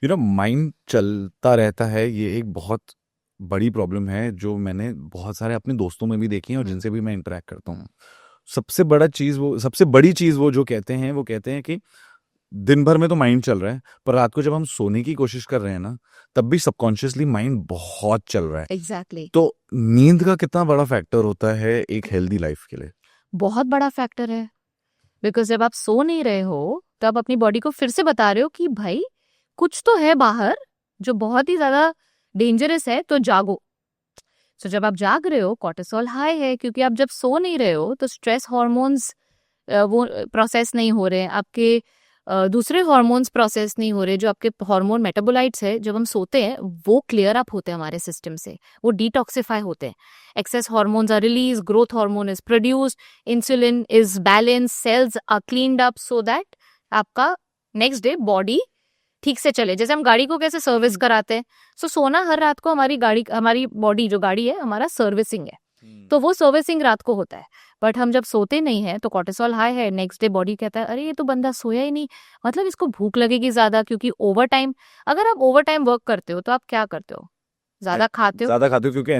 Mind चलता रहता है, ये एक बहुत बड़ी प्रॉब्लम है जो मैंने बहुत सारे अपने दोस्तों में भी देखी है और जिनसे भी मैं इंटरेक्ट करता हूँ। सबसे बड़ी चीज वो जो कहते हैं, वो कहते हैं कि दिन भर में तो माइंड चल रहा है, पर रात को जब हम सोने की कोशिश कर रहे हैं ना, तब भी सबकॉन्शियसली माइंड बहुत चल रहा है। एग्जैक्टली तो नींद का कितना बड़ा फैक्टर होता है एक हेल्दी लाइफ के लिए? बहुत बड़ा फैक्टर है। बिकॉज जब आप सो नहीं रहे हो तब अपनी बॉडी को फिर से बता रहे हो कि भाई कुछ तो है बाहर जो बहुत ही ज्यादा डेंजरस है, तो जागो। सो जब आप जाग रहे हो कॉर्टिसोल हाई है, क्योंकि आप जब सो नहीं रहे हो तो स्ट्रेस हार्मोन्स वो प्रोसेस नहीं हो रहे हैं आपके, दूसरे हार्मोन्स प्रोसेस नहीं हो रहे, जो आपके हार्मोन मेटाबोलाइट्स है जब हम सोते हैं वो क्लियर अप होते हैं हमारे सिस्टम से, वो डिटॉक्सिफाई होते हैं। Excess hormones are release, growth hormone is produced, insulin is balance, cells are cleaned up so that आपका नेक्स्ट डे बॉडी ठीक से चले। जैसे हम गाड़ी को कैसे सर्विस कराते हैं, सो सोना हर रात को हमारी बॉडी जो गाड़ी है हमारा सर्विसिंग है, तो वो सर्विसिंग रात को होता है। बट हम जब सोते नहीं है तो कॉर्टिसोल हाई है, नेक्स्ट डे बॉडी कहता है अरे ये तो बंदा सोया ही नहीं, मतलब इसको भूख लगेगी ज्यादा, क्योंकि ओवर टाइम, अगर आप ओवर टाइम वर्क करते हो तो आप क्या करते हो, ज्यादा खाते हो, ज्यादा खाते हो क्योंकि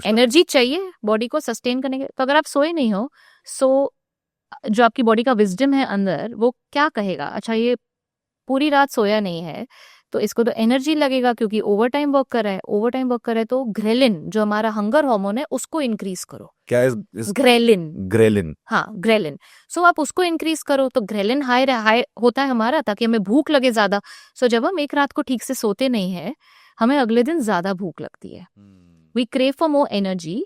एनर्जी चाहिए बॉडी को सस्टेन करने के। तो अगर आप सोए नहीं हो, सो जो आपकी बॉडी का विजडम है अंदर वो क्या कहेगा, अच्छा ये पूरी रात सोया नहीं है तो इसको तो एनर्जी लगेगा क्योंकि ओवर टाइम वर्क कर रहा है। ओवर टाइम वर्क कर रहा है तो ग्रेलिन जो हमारा हंगर हार्मोन है उसको इंक्रीज करो। क्या इस ग्रेलिन, ग्रेलिन? हाँ ग्रेलिन। सो आप उसको इंक्रीज करो तो ग्रेलिन हाई होता है हमारा, ताकि हमें भूख लगे ज्यादा। सो जब हम एक रात को ठीक से सोते नहीं है हमें अगले दिन ज्यादा भूख लगती है। We crave for more energy,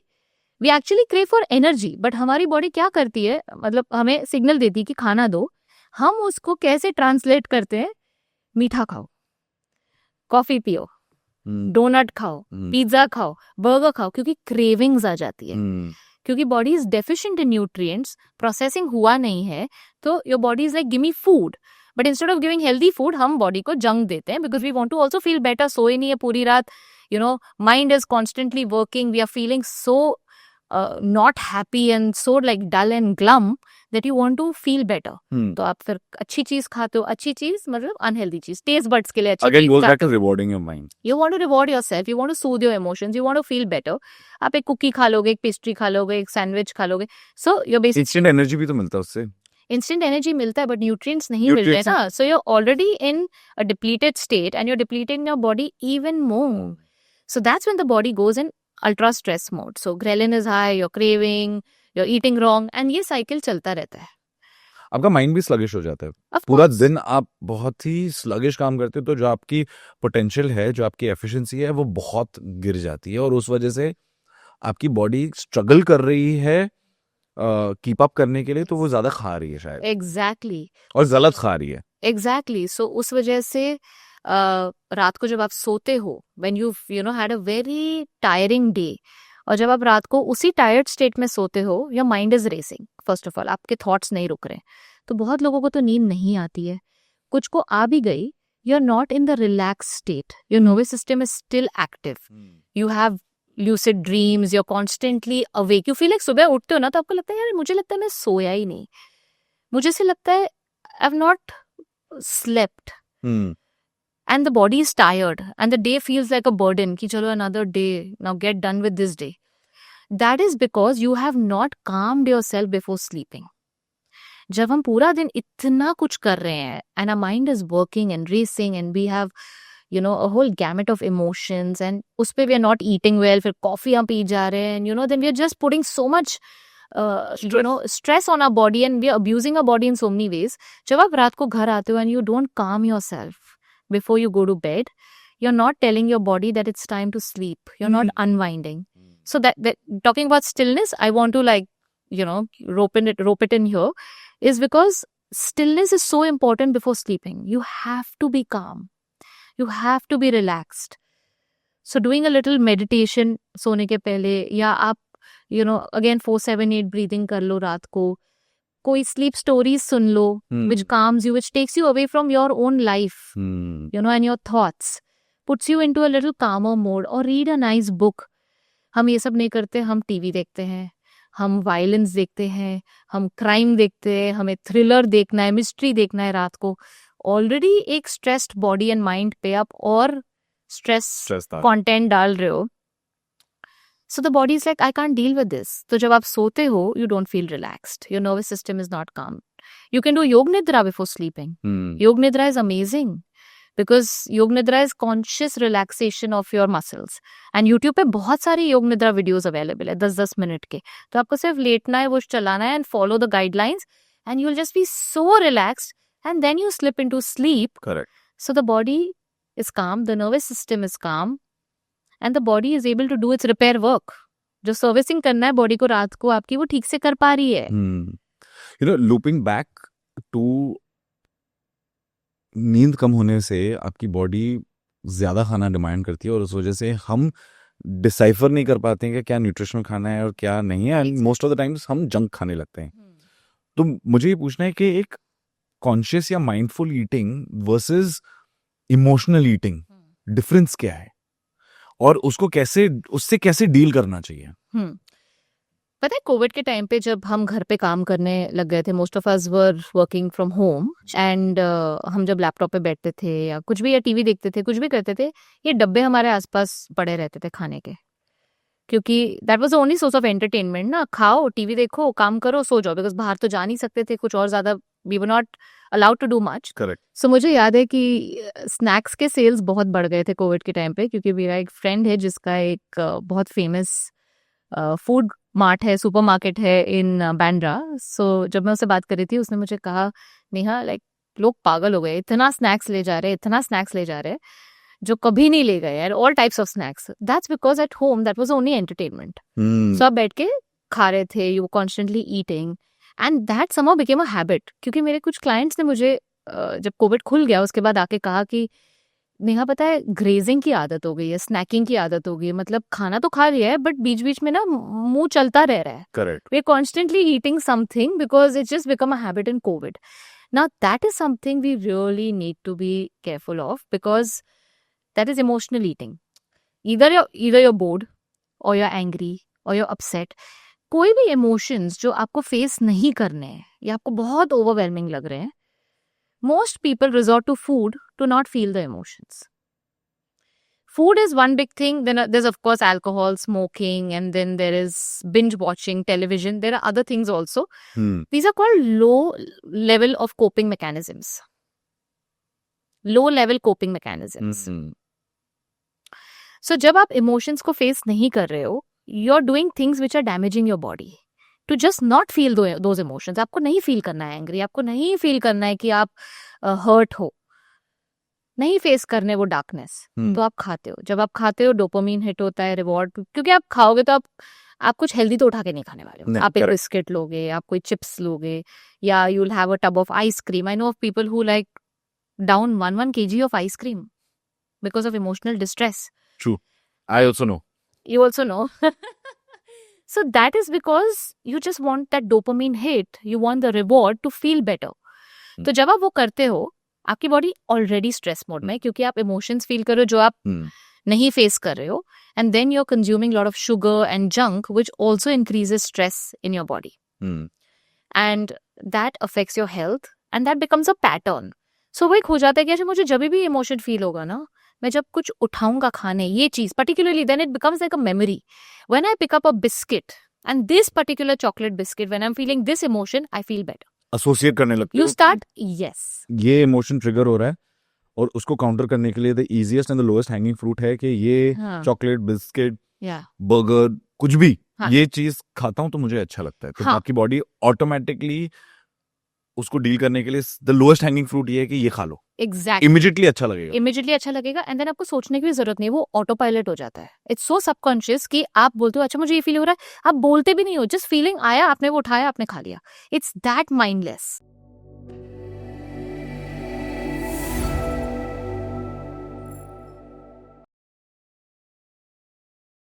we actually crave for energy, but हमारी बॉडी क्या करती है, मतलब हमें सिग्नल देती है कि खाना दो, हम उसको कैसे ट्रांसलेट करते हैं, मीठा खाओ, कॉफी पियो, डोनट खाओ, पिज्जा खाओ, बर्गर खाओ, क्योंकि क्रेविंग्स आ जाती है। क्योंकि body is deficient in nutrients, processing हुआ नहीं है, तो your body is like give me food, but instead of giving healthy food हम बॉडी को जंक देते हैं, because we want to also feel better. सोए नहीं है पूरी रात, mind is constantly working, we are feeling so not happy and so like dull and glum that you want to feel better. तो आप फिर अच्छी चीज खाते हो, अच्छी चीज मतलब अनहेल्दी चीज, टेस्ट बड्स के लिए अच्छी Again चीज goes back खाते to हो। rewarding your mind. You want to reward yourself, you want to soothe your emotions, you want to feel better। आप एक कुकी खा लोगे, एक पेस्ट्री खा लोगे, एक सैंडविच खा लोगे, so your basic instant energy भी तो मिलता है उससे। इंस्टेंट एनर्जी मिलता है बट न्यूट्रिएंट्स नहीं मिल रहे ना, so you are already in a depleted state and you are depleting your body even more. So that's when the body goes in ultra stress mode. So ghrelin is high, your craving, your eating wrong, and ये cycle चलता रहता है। आपका mind भी sluggish हो जाता है। Of पूरा course, दिन आप बहुत ही स्लगिश काम करते हो, तो जो आपकी पोटेंशियल है, जो आपकी एफिशिएंसी है, वो बहुत गिर जाती है और उस वजह से आपकी बॉडी स्ट्रगल कर रही है कीप अप करने के लिए, तो वो ज्यादा खा रही है शायद, एग्जैक्टली और गलत खा रही है। एग्जैक्टली। सो उस वजह से रात को जब आप सोते हो, when you had a very tiring day, और जब आप रात को उसी टायर्ड स्टेट में सोते हो, your mind is racing, first of all आपके थॉट्स नहीं रुक रहे, तो बहुत लोगों को तो नींद नहीं आती है। कुछ को आ भी गई, you are not in the relax state, your nervous system is still active, you have lucid dreams, you are constantly awake, you feel like सुबह उठते हो ना तो आपको लगता है यार मुझे लगता है मैं सोया ही नहीं, मुझे से लगता है I have not slept, and the body is tired and the day feels like a burden ki chalo another day, now get done with this day. That is because you have not calmed yourself before sleeping. जब हम पूरा दिन इतना कुछ कर रहे हैं and our mind is working and racing and we have a whole gamut of emotions, and उस पे we are not eating well, फिर कॉफी हम पी जा रहे हैं, then we are just putting so much stress on our body and we are abusing our body in so many ways. जब आप रात को घर आते हो and you don't calm yourself before you go to bed, you're not telling your body that it's time to sleep, you're not unwinding. So that talking about stillness, I want to rope it in here, is because stillness is so important before sleeping. You have to be calm, you have to be relaxed. So doing a little meditation सोने के पहले, या आप again 4-7-8 breathing कर लो रात को, कोई sleep stories soon low which calms you, which takes you away from your own life, and your thoughts, puts you into a little calmer mode, or read a nice book. हम ये सब नहीं करते, हम टीवी देखते हैं, हम violence देखते हैं, हम क्राइम देखते हैं, हमें थ्रिलर देखना है, मिस्ट्री देखना है रात को, ऑलरेडी एक स्ट्रेस्ड बॉडी एंड माइंड पे आप और स्ट्रेस स्ट्रेस था कंटेंट डाल रहे हो, so the body is like I can't deal with this. तो जब आप सोते हो you don't feel relaxed, your nervous system is not काम. यू कैन डू योग निद्रा before sleeping. Yog Nidra is amazing because Yog Nidra is conscious relaxation of your muscles. And YouTube पे बहुत सारी योग निद्रा वीडियोस अवेलेबल है 10-10 minute के. तो आपको सिर्फ लेटना है, वो चलाना है, and follow the guidelines, and you'll just be so relaxed, and then you slip into sleep. Correct. So the body is calm, the nervous system is calm, and the body is able to do its repair work. जो servicing करना है body को रात को आपकी, वो ठीक से कर पा रही है. You know, looping back to नींद कम होने से आपकी बॉडी ज्यादा खाना डिमांड करती है और उस वजह से हम डिसाइफर नहीं कर पाते हैं कि क्या न्यूट्रिशनल खाना है और क्या नहीं है, and most of the times हम जंक खाने लगते हैं. तो मुझे ये पूछना है कि एक कॉन्शियस या mindful eating versus emotional eating difference क्या है और उससे कैसे डील करना चाहिए? पता है कोविड के टाइम पे जब हम घर पे काम करने लग गए थे, most of us were working from home, and हम जब लैपटॉप पे बैठते थे या कुछ भी, या टीवी देखते थे, कुछ भी करते थे, ये डब्बे हमारे आसपास पड़े रहते थे खाने के, क्योंकि that was the only source of entertainment ना. खाओ, टीवी देखो, काम करो, सो जाओ, बिकॉज बाहर तो जा नहीं सकते थे कुछ और ज्यादा, we were not allowed to do much. Correct. So मुझे याद है कि स्नैक्स के सेल्स बहुत बढ़ गए थे कोविड के टाइम पे, क्योंकि मेरा एक फ्रेंड है जिसका एक बहुत फेमस फूड मार्ट है, सुपर मार्केट है इन बैंड्रा. सो जब मैं उससे बात कर रही थी, उसने मुझे कहा, नेहा लाइक लोग पागल हो गए, इतना स्नैक्स ले जा रहे हैं जो कभी नहीं ले गए यार, all types of snacks. That's because at home that was only entertainment. So आप बैठ के खा रहे थे, you constantly eating, and that somehow became a habit. क्योंकि मेरे कुछ क्लाइंट्स ने मुझे जब कोविड खुल गया उसके बाद आके कहा कि नेहा पता है ग्रेजिंग की आदत हो गई है, स्नैकिंग की आदत हो गई है, मतलब खाना तो खा लिया है बट बीच बीच में ना मुंह चलता रह रहा है. Correct. We are constantly eating something because it just become a habit in COVID. Now that is something we really need to be careful of, because that is emotional eating. either you're bored or you're angry or you're upset. कोई भी emotions जो आपको face नहीं करने हैं या आपको बहुत ओवरवेलमिंग लग रहे हैं, most people resort to food to not feel the emotions. Food is one big thing. Then there's of course alcohol, smoking, and then there is binge watching television. There are other things also. These are called low level of coping mechanisms. Low level coping mechanisms. So जब आप emotions को face नहीं कर रहे हो, you're doing things which are damaging your body. To just not feel those emotions. आपको नहीं feel करना है angry, आपको नहीं feel करना है कि आप hurt हो, नहीं फेस करने वो डार्कनेस, तो आप खाते हो. जब आप खाते हो डोपामिन हिट होता है, रिवॉर्ड, क्योंकि आप खाओगे तो आप कुछ हेल्दी तो उठा के नहीं खाने वाले हो. आप एक बिस्किट लोगे, आप कोई चिप्स लोगे, या you will have a tub of ice cream. I know of people who like down 1 kg of ice cream because of emotional distress. True. I also know. You also know. So that is because you just want that dopamine hit. You want the reward to feel better. तो जब आप वो करते हो, आपकी body already stress mode में, क्योंकि आप इमोशंस फील कर रहे हो जो आप नहीं फेस कर रहे हो, and then you are consuming lot of sugar and junk which also increases stress in your body, and that affects your health, and that becomes a pattern. So वो एक हो जाता है कि अच्छा मुझे जब भी इमोशन फील होगा ना, मैं जब कुछ उठाऊंगा खाने, ये चीज particularly, then it becomes like a memory. When I pick up a biscuit and this particular chocolate biscuit, when I am feeling this emotion, I feel better. Associate करने लगते हो. यू स्टार्ट, यस, ये emotion trigger हो रहा है, और उसको counter करने के लिए the easiest and the lowest hanging fruit है कि ये चॉकलेट, बिस्किट, बर्गर, कुछ भी, ये चीज खाता हूं तो मुझे अच्छा लगता है. तो आपकी बॉडी ऑटोमेटिकली उसको डील करने के लिए द लोएस्ट हैंगिंग फ्रूट ये है कि ये खा लो. एग्जैक्टली. इमीडिएटली अच्छा लगेगा, एंड देन आपको सोचने की भी जरूरत नहीं, वो ऑटो पायलट हो जाता है. इट्स सो सबकॉन्शियस कि आप बोलते हो अच्छा मुझे ये फील हो रहा है, आप बोलते भी नहीं हो, जस्ट फीलिंग आया, आपने वो उठाया, आपने खा लिया. It's that mindless.